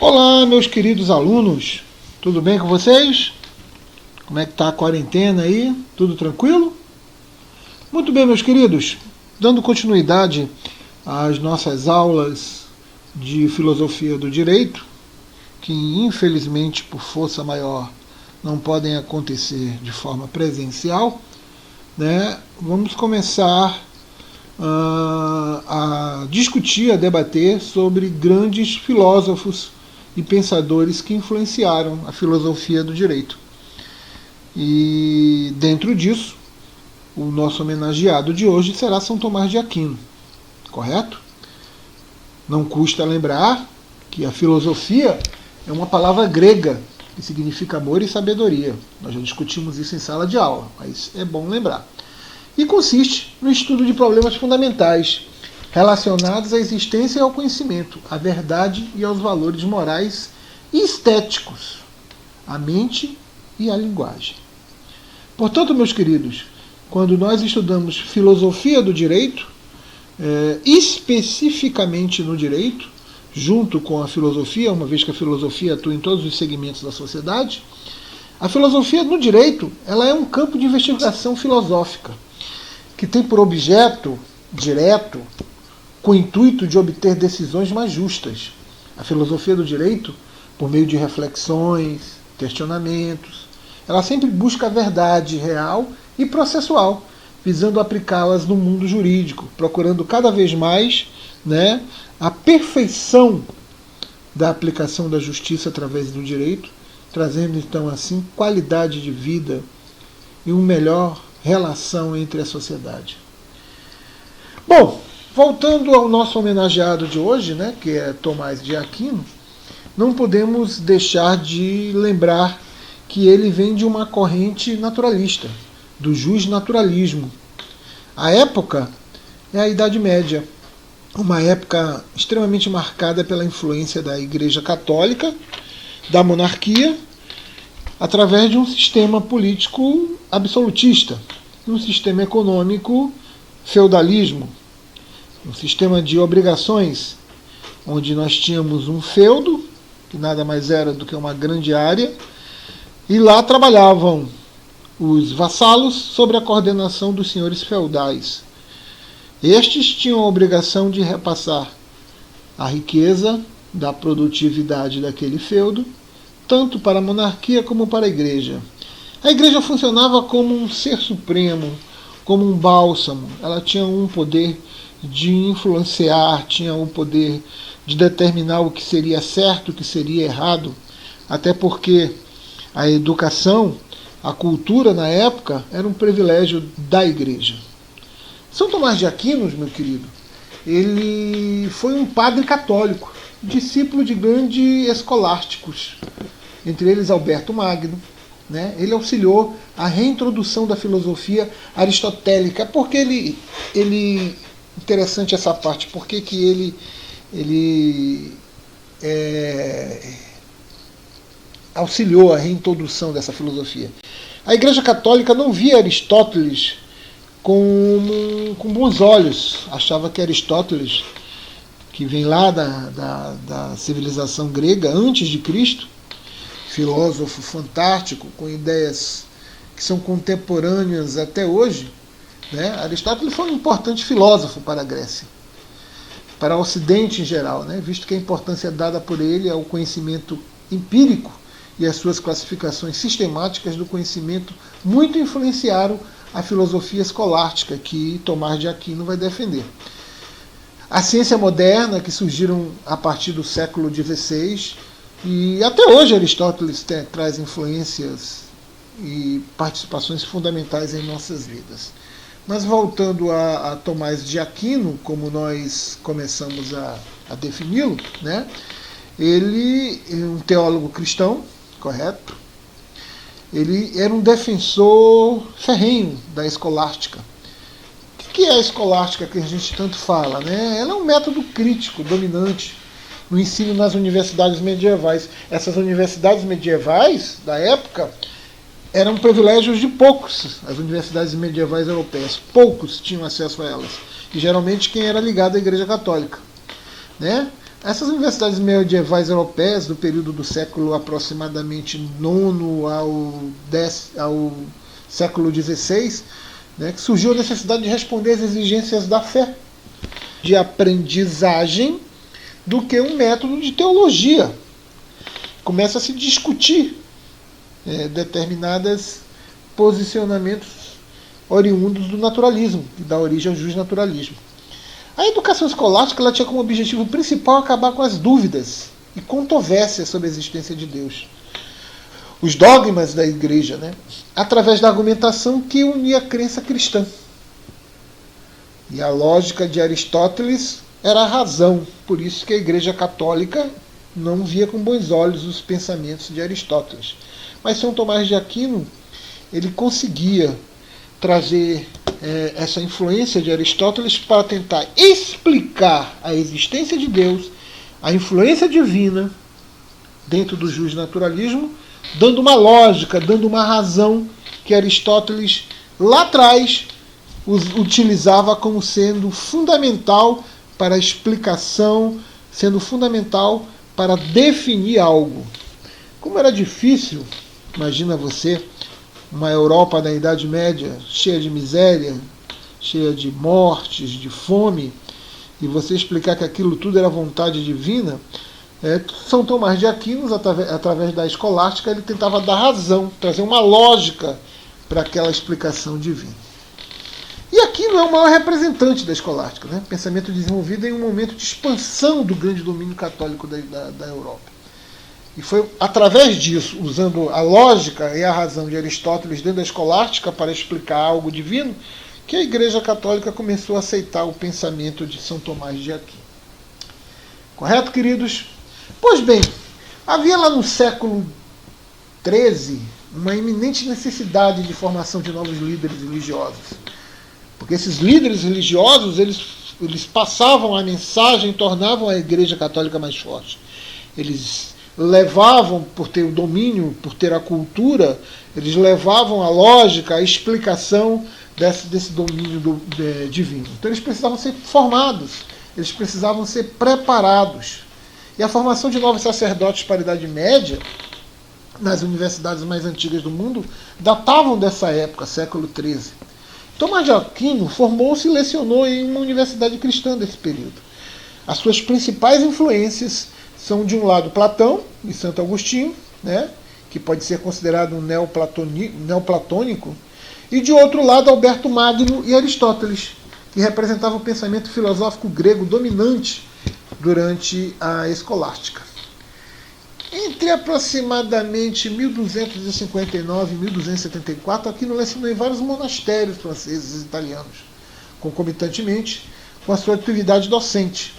Olá, meus queridos alunos, tudo bem com vocês? Como é que está a quarentena aí? Tudo tranquilo? Muito bem, meus queridos, dando continuidade às nossas aulas de filosofia do direito, que infelizmente por força maior não podem acontecer de forma presencial, né? Vamos começar a discutir, a debater sobre grandes filósofos e pensadores que influenciaram a filosofia do direito. E dentro disso, o nosso homenageado de hoje será São Tomás de Aquino, correto? Não custa lembrar que a filosofia é uma palavra grega que significa amor e sabedoria. Nós já discutimos isso em sala de aula, mas é bom lembrar. E consiste no estudo de problemas fundamentais relacionados à existência e ao conhecimento, à verdade e aos valores morais e estéticos, à mente e à linguagem. Portanto, meus queridos, quando nós estudamos filosofia do direito, especificamente no direito, junto com a filosofia, uma vez que a filosofia atua em todos os segmentos da sociedade, a filosofia no direito ela é um campo de investigação filosófica que tem por objeto direto com o intuito de obter decisões mais justas. A filosofia do direito, por meio de reflexões, questionamentos, ela sempre busca a verdade real e processual, visando aplicá-las no mundo jurídico, procurando cada vez mais, a perfeição da aplicação da justiça através do direito, trazendo então assim qualidade de vida e uma melhor relação entre a sociedade. Bom, voltando ao nosso homenageado de hoje, que é Tomás de Aquino, não podemos deixar de lembrar que ele vem de uma corrente naturalista, do justnaturalismo. A época é a Idade Média, uma época extremamente marcada pela influência da Igreja Católica, da monarquia, através de um sistema político absolutista, um sistema econômico feudalismo, um sistema de obrigações, onde nós tínhamos um feudo, que nada mais era do que uma grande área, e lá trabalhavam os vassalos sob a coordenação dos senhores feudais. Estes tinham a obrigação de repassar a riqueza da produtividade daquele feudo, tanto para a monarquia como para a igreja. A igreja funcionava como um ser supremo, como um bálsamo. Ela tinha um poder de influenciar, tinha o poder de determinar o que seria certo, o que seria errado, até porque a educação, a cultura na época, era um privilégio da igreja. São Tomás de Aquino, meu querido, ele foi um padre católico, discípulo de grandes escolásticos, entre eles Alberto Magno. Ele auxiliou a reintrodução da filosofia aristotélica. Porque ele interessante essa parte, porque que ele auxiliou a reintrodução dessa filosofia. A Igreja Católica não via Aristóteles com bons olhos, achava que Aristóteles, que vem lá da civilização grega antes de Cristo, filósofo fantástico, com ideias que são contemporâneas até hoje, Aristóteles foi um importante filósofo para a Grécia, para o Ocidente em geral, visto que a importância dada por ele ao conhecimento empírico e as suas classificações sistemáticas do conhecimento muito influenciaram a filosofia escolástica que Tomás de Aquino vai defender. A ciência moderna, que surgiram a partir do século XVI, e até hoje Aristóteles traz influências e participações fundamentais em nossas vidas. Mas voltando a Tomás de Aquino, como nós começamos a defini-lo, ele é um teólogo cristão, correto? Ele era um defensor ferrenho da escolástica. O que é a escolástica que a gente tanto fala? Ela é um método crítico, dominante, no ensino nas universidades medievais. Essas universidades medievais da época eram privilégios de poucos, as universidades medievais europeias. Poucos tinham acesso a elas. E geralmente quem era ligado à Igreja Católica. Essas universidades medievais europeias, do período do século aproximadamente IX ao século XVI, né, que surgiu a necessidade de responder às exigências da fé, de aprendizagem, do que um método de teologia. Começa a se discutir determinados posicionamentos oriundos do naturalismo, que dá origem ao justnaturalismo. A educação escolástica ela tinha como objetivo principal acabar com as dúvidas e controvérsias sobre a existência de Deus. Os dogmas da igreja, né, através da argumentação que unia a crença cristã. E a lógica de Aristóteles era a razão, por isso que a igreja católica não via com bons olhos os pensamentos de Aristóteles. Mas São Tomás de Aquino ele conseguia trazer essa influência de Aristóteles para tentar explicar a existência de Deus, a influência divina dentro do justnaturalismo, dando uma lógica, dando uma razão que Aristóteles lá atrás utilizava como sendo fundamental para a explicação, sendo fundamental para definir algo. Como era difícil, imagina você, uma Europa da Idade Média cheia de miséria, cheia de mortes, de fome, e você explicar que aquilo tudo era vontade divina. São Tomás de Aquino, através da escolástica, ele tentava dar razão, trazer uma lógica para aquela explicação divina. E Aquino é o maior representante da escolástica, né? Pensamento desenvolvido em um momento de expansão do grande domínio católico da Europa. E foi através disso, usando a lógica e a razão de Aristóteles dentro da escolástica para explicar algo divino, que a Igreja Católica começou a aceitar o pensamento de São Tomás de Aquino. Correto, queridos? Pois bem, havia lá no século XIII uma iminente necessidade de formação de novos líderes religiosos. Porque esses líderes religiosos, eles passavam a mensagem, tornavam a Igreja Católica mais forte. Eles levavam, por ter o domínio, por ter a cultura, eles levavam a lógica, a explicação desse domínio divino. Então eles precisavam ser formados, eles precisavam ser preparados. E a formação de novos sacerdotes para a Idade Média, nas universidades mais antigas do mundo, datavam dessa época, século XIII. Tomás de Aquino formou-se e lecionou em uma universidade cristã desse período. As suas principais influências são, de um lado, Platão e Santo Agostinho, né, que pode ser considerado um neoplatônico, e, de outro lado, Alberto Magno e Aristóteles, que representavam o pensamento filosófico grego dominante durante a escolástica. Entre aproximadamente 1259 e 1274, Aquino lecionou em vários monastérios franceses e italianos, concomitantemente com a sua atividade docente.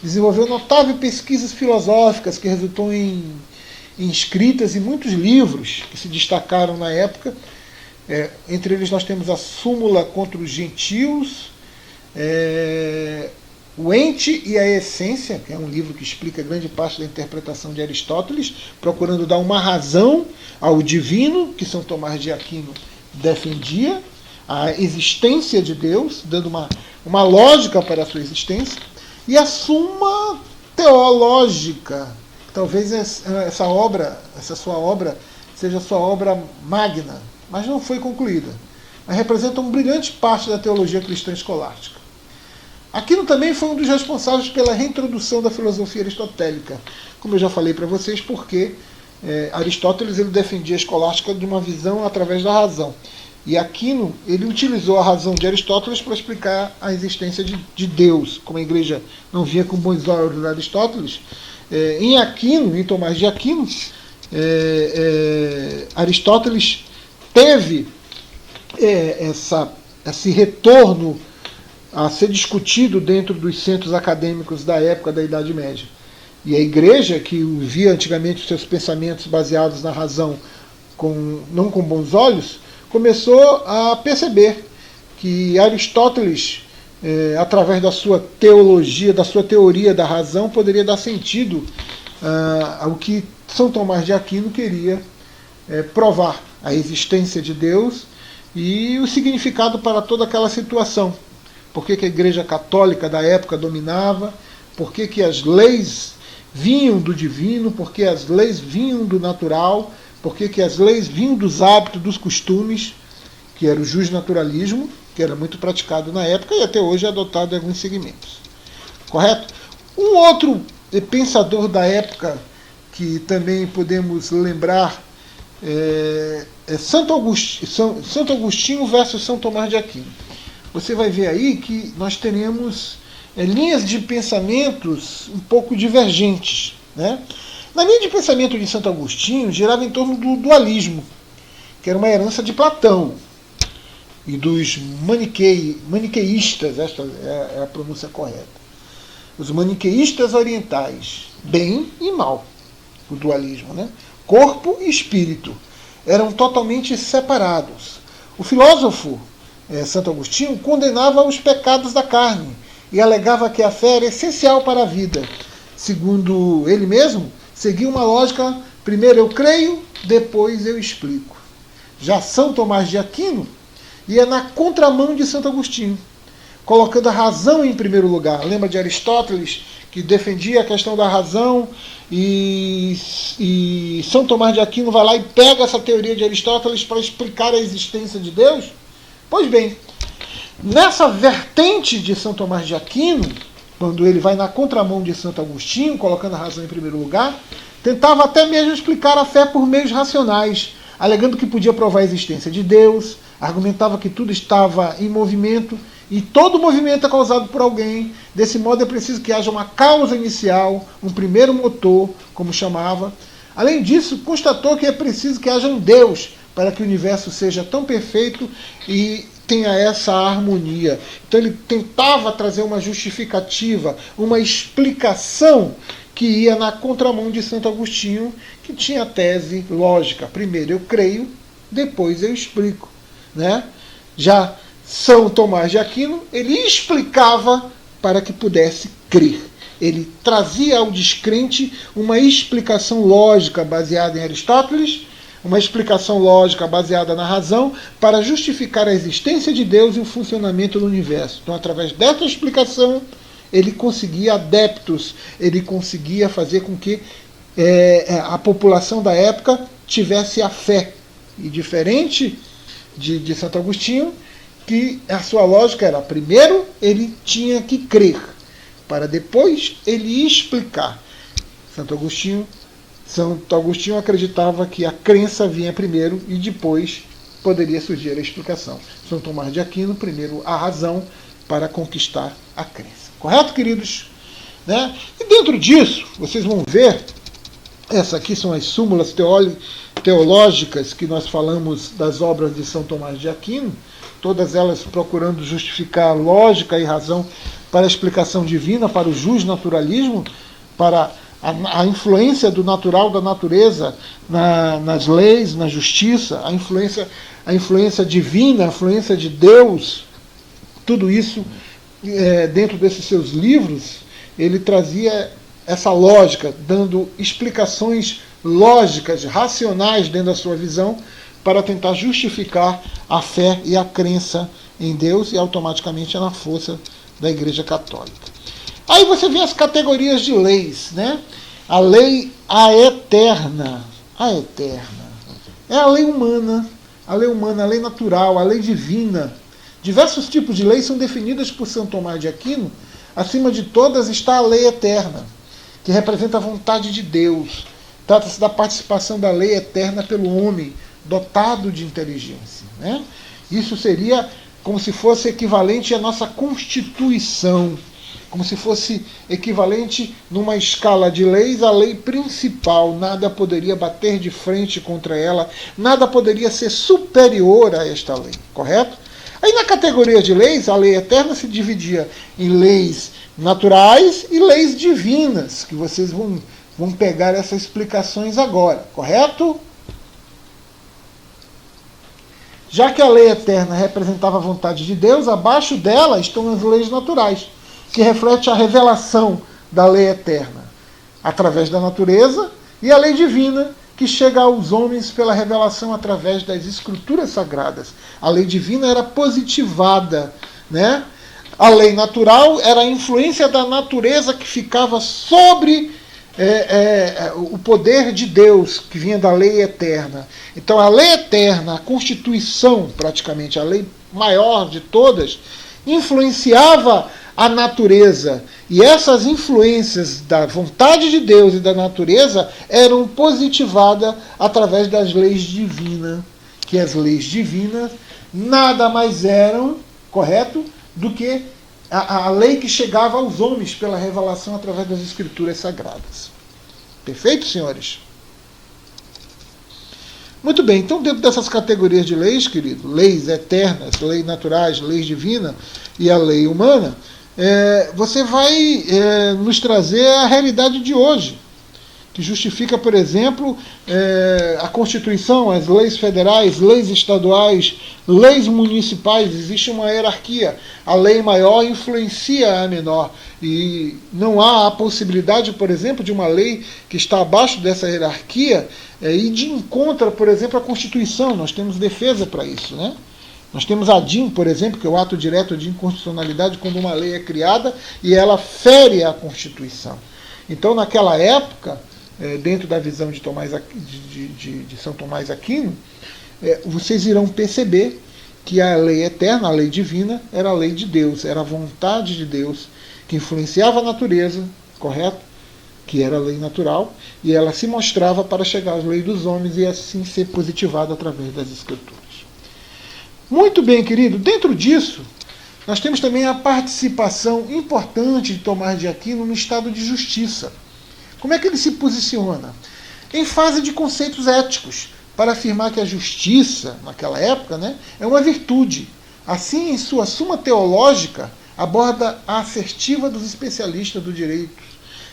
Desenvolveu notáveis pesquisas filosóficas que resultou em escritas em muitos livros que se destacaram na época. Entre eles nós temos a Súmula contra os Gentios, O Ente e a Essência, que é um livro que explica grande parte da interpretação de Aristóteles, procurando dar uma razão ao divino, que São Tomás de Aquino defendia, a existência de Deus, dando uma lógica para a sua existência, e a Suma Teológica. Talvez essa sua obra seja a sua obra magna, mas não foi concluída. Mas representa uma brilhante parte da teologia cristã escolástica. Aquino também foi um dos responsáveis pela reintrodução da filosofia aristotélica, como eu já falei para vocês, porque Aristóteles ele defendia a escolástica de uma visão através da razão. E Aquino ele utilizou a razão de Aristóteles para explicar a existência de Deus. Como a igreja não via com bons olhos Aristóteles, em Tomás de Aquino, Aristóteles teve esse retorno a ser discutido dentro dos centros acadêmicos da época da Idade Média. E a igreja, que via antigamente os seus pensamentos baseados na razão não com bons olhos, começou a perceber que Aristóteles, através da sua teologia, da sua teoria da razão, poderia dar sentido ao que São Tomás de Aquino queria provar, a existência de Deus e o significado para toda aquela situação. Por que a Igreja Católica da época dominava, por que que as leis vinham do divino, por que as leis vinham do natural, por que que as leis vinham dos hábitos, dos costumes, que era o justnaturalismo, que era muito praticado na época e até hoje é adotado em alguns segmentos. Correto? Um outro pensador da época que também podemos lembrar é Santo Agostinho versus São Tomás de Aquino. Você vai ver aí que nós teremos linhas de pensamentos um pouco divergentes, né? Na linha de pensamento de Santo Agostinho girava em torno do dualismo, que era uma herança de Platão e dos maniqueístas, esta é a pronúncia correta. Os maniqueístas orientais, bem e mal, o dualismo, né? Corpo e espírito eram totalmente separados. O filósofo Santo Agostinho condenava os pecados da carne e alegava que a fé era essencial para a vida. Segundo ele mesmo, seguia uma lógica: primeiro eu creio, depois eu explico. Já São Tomás de Aquino ia na contramão de Santo Agostinho, colocando a razão em primeiro lugar. Lembra de Aristóteles, que defendia a questão da razão, e São Tomás de Aquino vai lá e pega essa teoria de Aristóteles para explicar a existência de Deus? Pois bem, nessa vertente de São Tomás de Aquino, quando ele vai na contramão de Santo Agostinho, colocando a razão em primeiro lugar, tentava até mesmo explicar a fé por meios racionais, alegando que podia provar a existência de Deus, argumentava que tudo estava em movimento, e todo movimento é causado por alguém. Desse modo é preciso que haja uma causa inicial, um primeiro motor, como chamava. Além disso, constatou que é preciso que haja um Deus para que o universo seja tão perfeito e tenha essa harmonia. Então ele tentava trazer uma justificativa, uma explicação que ia na contramão de Santo Agostinho, que tinha a tese lógica: primeiro eu creio, depois eu explico, né? Já São Tomás de Aquino, ele explicava para que pudesse crer. Ele trazia ao descrente uma explicação lógica baseada em Aristóteles, uma explicação lógica baseada na razão, para justificar a existência de Deus e o funcionamento do universo. Então, através dessa explicação, ele conseguia adeptos, ele conseguia fazer com que a população da época tivesse a fé. E diferente de Santo Agostinho, que a sua lógica era: primeiro ele tinha que crer, para depois ele explicar. Santo Agostinho acreditava que a crença vinha primeiro e depois poderia surgir a explicação. São Tomás de Aquino, primeiro a razão para conquistar a crença. Correto, queridos? Né? E dentro disso, vocês vão ver, essas aqui são as súmulas teológicas que nós falamos das obras de São Tomás de Aquino, todas elas procurando justificar lógica e razão para a explicação divina, para o justnaturalismo, para a influência do natural, da natureza, nas leis, na justiça, a influência divina, a influência de Deus. Tudo isso, dentro desses seus livros, ele trazia essa lógica, dando explicações lógicas, racionais dentro da sua visão, para tentar justificar a fé e a crença em Deus e automaticamente na força da Igreja Católica. Aí você vê as categorias de leis, né? A lei eterna. A eterna. É a lei humana, a lei natural, a lei divina. Diversos tipos de leis são definidas por São Tomás de Aquino. Acima de todas está a lei eterna, que representa a vontade de Deus. Trata-se da participação da lei eterna pelo homem, dotado de inteligência, né? Isso seria como se fosse equivalente à nossa Constituição, como se fosse equivalente, numa escala de leis, à lei principal. Nada poderia bater de frente contra ela, nada poderia ser superior a esta lei, correto? Aí na categoria de leis, a lei eterna se dividia em leis naturais e leis divinas, que vocês vão pegar essas explicações agora, correto? Já que a lei eterna representava a vontade de Deus, abaixo dela estão as leis naturais, que refletem a revelação da lei eterna, através da natureza, e a lei divina, que chega aos homens pela revelação através das escrituras sagradas. A lei divina era positivada, né? A lei natural era a influência da natureza que ficava sobre o poder de Deus, que vinha da lei eterna. Então a lei eterna, a Constituição, praticamente, a lei maior de todas, influenciava a natureza. E essas influências da vontade de Deus e da natureza eram positivadas através das leis divinas, que as leis divinas nada mais eram, correto, do que a lei que chegava aos homens pela revelação através das escrituras sagradas. Perfeito, senhores? Muito bem, então dentro dessas categorias de leis, querido, leis eternas, leis naturais, leis divinas e a lei humana, você vai nos trazer a realidade de hoje, que justifica, por exemplo, a Constituição, as leis federais, leis estaduais, leis municipais. Existe uma hierarquia. A lei maior influencia a menor. E não há a possibilidade, por exemplo, de uma lei que está abaixo dessa hierarquia ir de encontro, por exemplo, à Constituição. Nós temos defesa para isso, né? Nós temos a DIN, por exemplo, que é o ato direto de inconstitucionalidade, quando uma lei é criada e ela fere a Constituição. Então, naquela época, dentro da visão de São Tomás Aquino, vocês irão perceber que a lei eterna, a lei divina, era a lei de Deus, era a vontade de Deus que influenciava a natureza, correto? Que era a lei natural, e ela se mostrava para chegar às leis dos homens e assim ser positivada através das Escrituras. Muito bem, querido. Dentro disso, nós temos também a participação importante de Tomás de Aquino no estado de justiça. Como é que ele se posiciona? Em fase de conceitos éticos, para afirmar que a justiça, naquela época, né, é uma virtude. Assim, em sua Suma Teológica, aborda a assertiva dos especialistas do direito,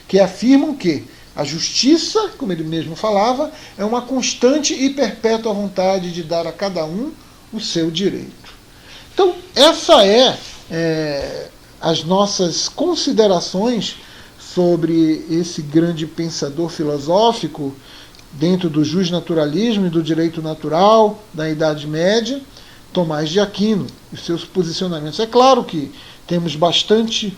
que afirmam que a justiça, como ele mesmo falava, é uma constante e perpétua vontade de dar a cada um o seu direito. Então, essa as nossas considerações sobre esse grande pensador filosófico dentro do justnaturalismo e do direito natural da Idade Média, Tomás de Aquino, e seus posicionamentos. É claro que temos bastante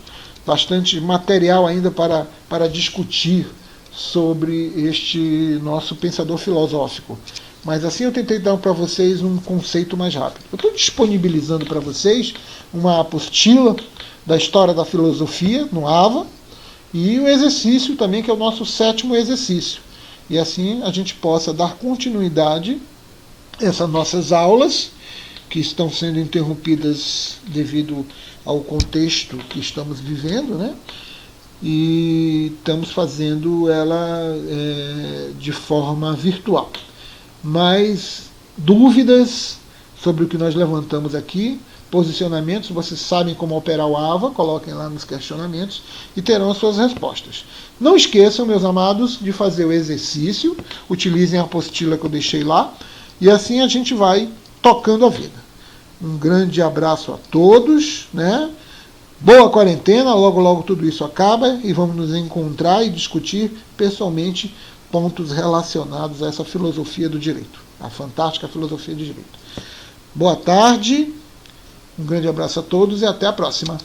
material ainda para discutir sobre este nosso pensador filosófico. Mas assim eu tentei dar para vocês um conceito mais rápido. Eu estou disponibilizando para vocês uma apostila da história da filosofia no AVA e o exercício também, que é o nosso 7º exercício. E assim a gente possa dar continuidade a essas nossas aulas, que estão sendo interrompidas devido ao contexto que estamos vivendo, né? E estamos fazendo ela de forma virtual. Mas dúvidas sobre o que nós levantamos aqui, posicionamentos, vocês sabem como operar o AVA, coloquem lá nos questionamentos e terão as suas respostas. Não esqueçam, meus amados, de fazer o exercício, utilizem a apostila que eu deixei lá, e assim a gente vai tocando a vida. Um grande abraço a todos, né? Boa quarentena, logo logo tudo isso acaba e vamos nos encontrar e discutir pessoalmente pontos relacionados a essa filosofia do direito, a fantástica filosofia do direito. Boa tarde, um grande abraço a todos e até a próxima.